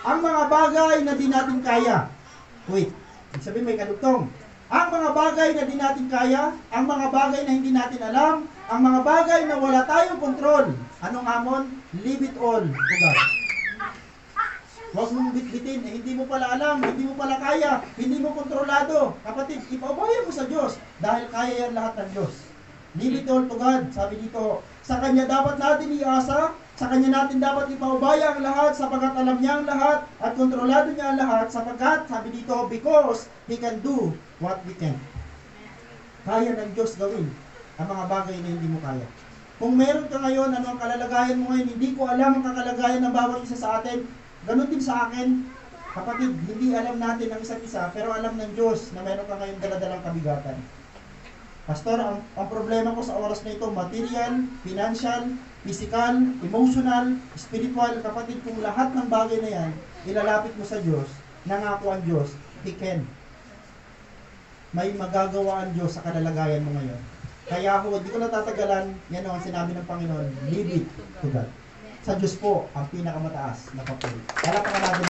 Ang mga bagay na di natin kaya. Wait, ibig sabihin may kadugtong. Ang mga bagay na di natin kaya, ang mga bagay na hindi natin alam, ang mga bagay na wala tayong kontrol. Anong hamon? Leave it all to God. Huwag mong bitbitin, hindi mo pala alam, hindi mo pala kaya, hindi mo kontrolado. Kapatid, ipaubaya mo sa Diyos dahil kaya yan lahat ng Diyos. Leave it all to God. Sabi dito, sa Kanya dapat natin iasa, sa Kanya natin dapat ipaubaya ang lahat sapagkat alam niya ang lahat at kontrolado niya ang lahat sapagkat, sabi dito, because He can do what we can. Kaya ng Diyos gawin ang mga bagay na hindi mo kaya. Kung meron ka ngayon, ano ang kalalagayan mo ngayon, hindi ko alam ang kakalagayan ng bawat isa sa atin, ganun din sa akin, kapatid, hindi alam natin ang isa't isa, pero alam ng Diyos na meron ka ngayon daladalang kabigatan. Pastor, ang problema ko sa oras na ito, material, financial, physical, emotional, spiritual, kapatid, kung lahat ng bagay na yan, ilalapit mo sa Diyos, nangako ang Diyos, He can. May magagawa ang Diyos sa kalalagayan mo ngayon. Kaya ho, hindi ko natatagalan, yan ang sinabi ng Panginoon, leave it to God. Sa Diyos po, ang pinakamataas na papuri. Wala pa natin